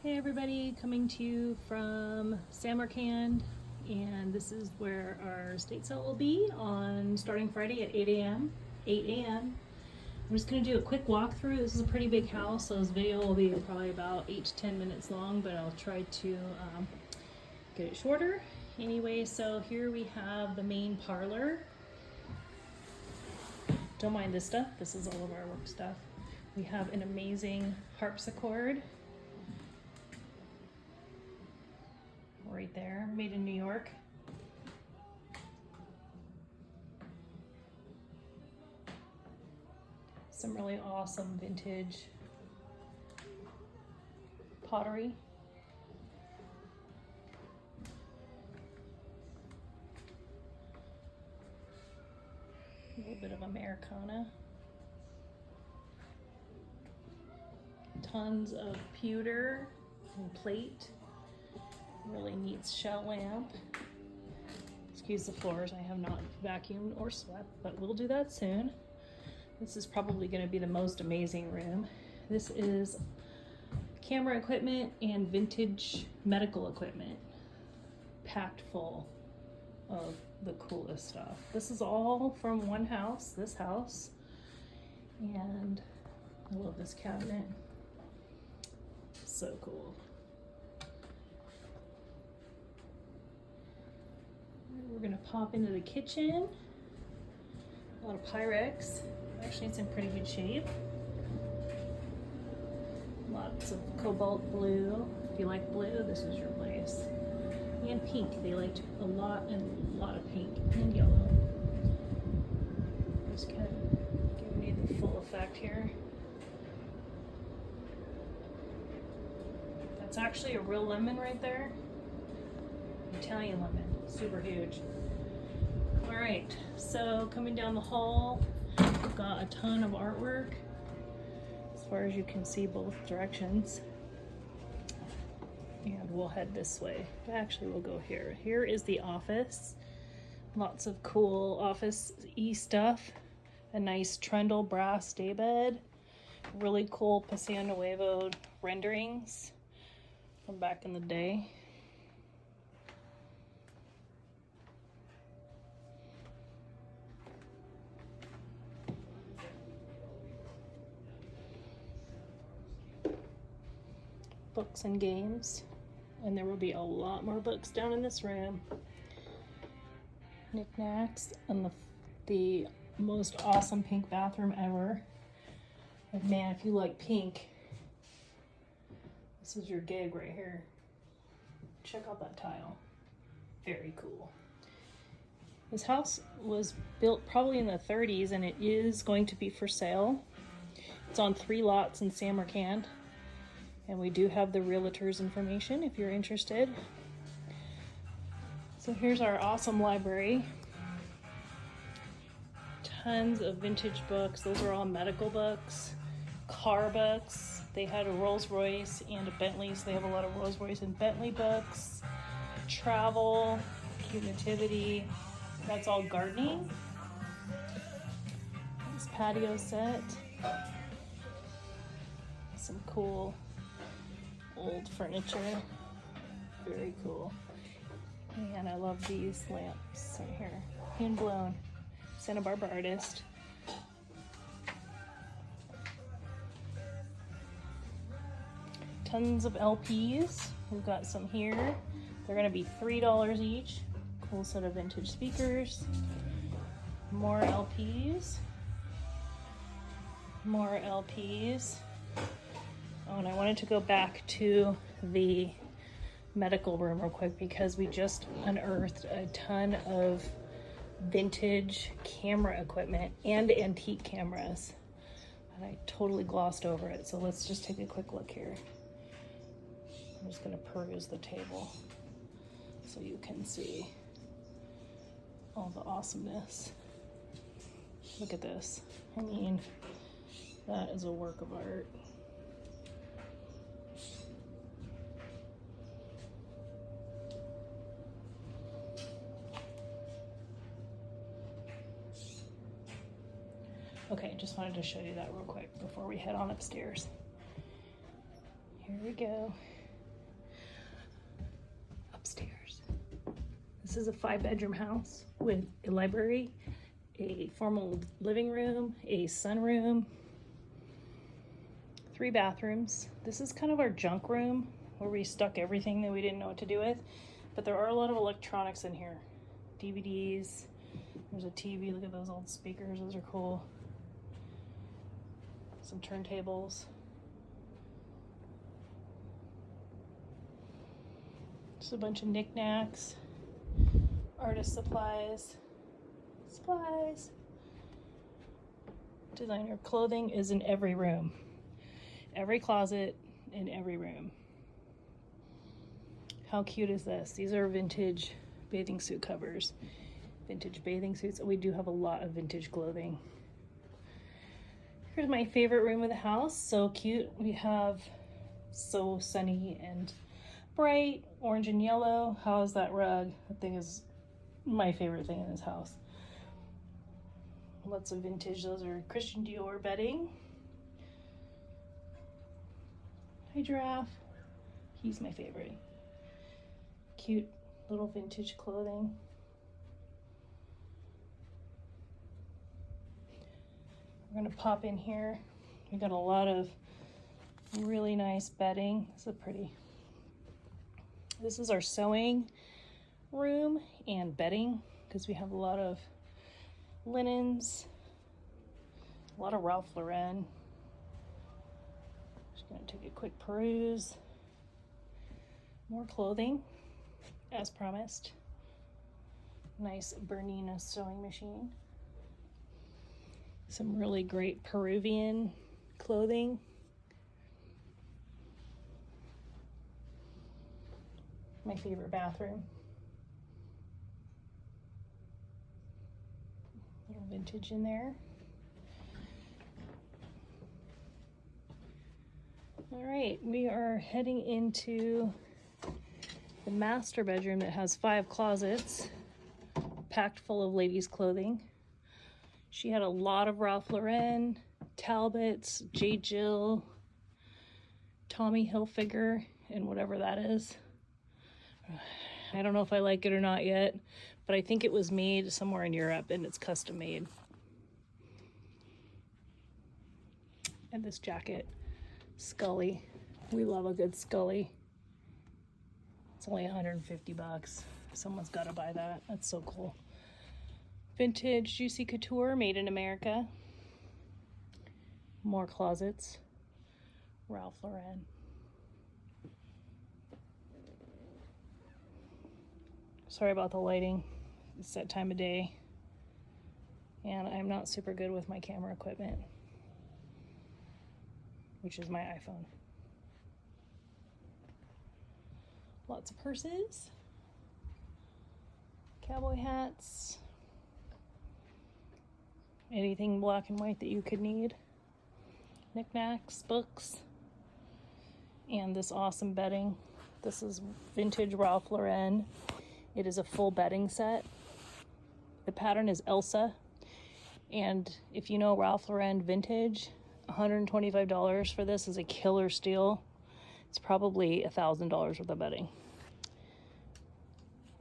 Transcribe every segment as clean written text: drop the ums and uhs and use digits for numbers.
Hey everybody, coming to you from Samarkand, and this is where our estate sale will be on starting Friday at 8 a.m. I'm just going to do a quick walkthrough. This is a pretty big house, so this video will be probably about 8 to 10 minutes long, but I'll try to get it shorter. Anyway, so here we have the main parlor. Don't mind this stuff, this is all of our work stuff. We have an amazing harpsichord right there, made in New York. Some really awesome vintage pottery. A little bit of Americana. Tons of pewter and plate. Really neat shell lamp. Excuse the floors, I have not vacuumed or swept, but we'll do that soon. This is probably going to be the most amazing room. This is camera equipment and vintage medical equipment, packed full of the coolest stuff. This is all from one house, this house, and I love this cabinet. So cool. We're gonna pop into the kitchen. A lot of Pyrex. Actually, it's in pretty good shape. Lots of cobalt blue. If you like blue, this is your place. And pink. They liked a lot of pink and yellow. Just kind of giving you the full effect here. That's actually a real lemon right there. Italian lemon. Super huge. All right, so coming down the hall, we've got a ton of artwork as far as you can see both directions. And we'll head this way. Actually, we'll go here. Here is the office. Lots of cool office-y stuff. A nice trundle brass daybed. Really cool Paseo Nuevo renderings from back in the day. Books and games, and there will be a lot more books down in this room. Knickknacks and the most awesome pink bathroom ever. And man, if you like pink, this is your gig right here. Check out that tile. Very cool. This house was built probably in the 30s, and it is going to be for sale. It's on 3 lots in Samarkand. And we do have the realtor's information if you're interested. So here's our awesome library. Tons of vintage books. Those are all medical books, car books. They had a Rolls Royce and a Bentley, so they have a lot of Rolls Royce and Bentley books. Travel, cute nativity. That's all gardening. This patio set. Some cool old furniture, very cool. And I love these lamps right here, hand blown, Santa Barbara artist. Tons of LPs. We've got some here. They're gonna be $3 each. Cool set of vintage speakers. More LPs. More LPs. Oh, and I wanted to go back to the medical room real quick because we just unearthed a ton of vintage camera equipment and antique cameras. And I totally glossed over it. So let's just take a quick look here. I'm just gonna peruse the table so you can see all the awesomeness. Look at this. I mean, that is a work of art. Okay, just wanted to show you that real quick before we head on upstairs. Here we go. This is a 5-bedroom house with a library, a formal living room, a sunroom, 3 bathrooms. This is kind of our junk room where we stuck everything that we didn't know what to do with, but there are a lot of electronics in here. DVDs, there's a TV, look at those old speakers, those are cool. Some turntables. Just a bunch of knickknacks, artist supplies, Designer clothing is in every room, every closet, in every room. How cute is this? These are vintage bathing suit covers, vintage bathing suits. We do have a lot of vintage clothing. Here's my favorite room of the house. So cute. We have so sunny and bright, orange and yellow. How is that rug? That thing is my favorite thing in this house. Lots of vintage. Those are Christian Dior bedding. Hi, Giraffe. He's my favorite. Cute little vintage clothing. We're gonna pop in here. We got a lot of really nice bedding. This is pretty. This is our sewing room and bedding because we have a lot of linens, a lot of Ralph Lauren. Just gonna take a quick peruse. More clothing, as promised. Nice Bernina sewing machine. Some really great Peruvian clothing. My favorite bathroom. Little vintage in there. All right, we are heading into the master bedroom that has 5 closets packed full of ladies' clothing. She had a lot of Ralph Lauren, Talbots, J. Jill, Tommy Hilfiger, and whatever that is. I don't know if I like it or not yet, but I think it was made somewhere in Europe and it's custom made. And this jacket, Scully. We love a good Scully. It's only 150 bucks. Someone's got to buy that. That's so cool. Vintage Juicy Couture, made in America. More closets. Ralph Lauren. Sorry about the lighting. It's that time of day. And I'm not super good with my camera equipment, which is my iPhone. Lots of purses. Cowboy hats. Anything black and white that you could need. Knickknacks, books, and this awesome bedding. This is vintage Ralph Lauren. It is a full bedding set. The pattern is Elsa. And if you know Ralph Lauren vintage, $125 for this is a killer steal. It's probably $1,000 worth of bedding.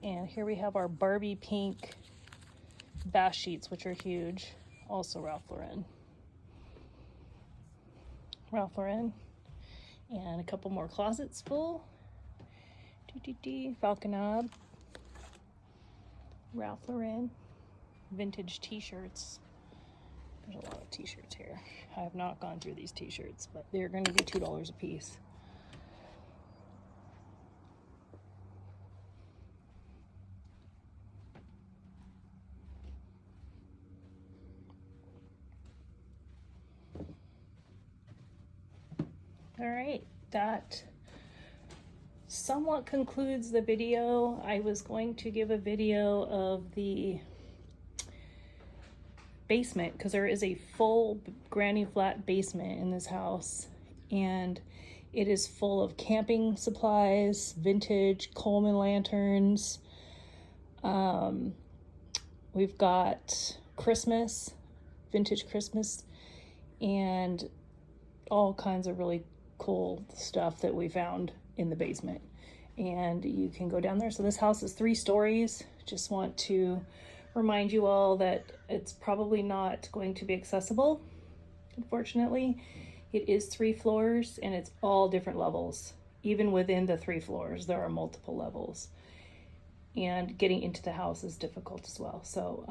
And here we have our Barbie pink bath sheets, which are huge. Also Ralph Lauren. Ralph Lauren. And a couple more closets full. Falconab. Ralph Lauren. Vintage t-shirts. There's a lot of t-shirts here. I have not gone through these t-shirts, but they're going to be $2 a piece. All right, that somewhat concludes the video. I was going to give a video of the basement because there is a full granny flat basement in this house, and it is full of camping supplies, vintage Coleman lanterns. We've got Christmas, vintage Christmas, and all kinds of really cool stuff that we found in the basement. and you can go down there. So this house is 3 stories. Just want to remind you all that it's probably not going to be accessible, unfortunately. It is 3 floors and it's all different levels. Even within the 3 floors, there are multiple levels. And getting into the house is difficult as well. So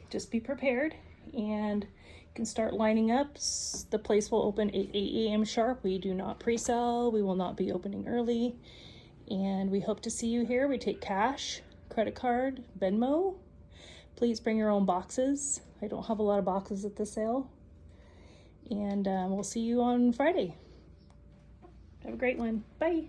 just be prepared, and you can start lining up. The place will open at 8 a.m. sharp. We do not pre-sell. We will not be opening early. And we hope to see you here. We take cash, credit card, Venmo. Please bring your own boxes. I don't have a lot of boxes at the sale. And we'll see you on Friday. Have a great one. Bye.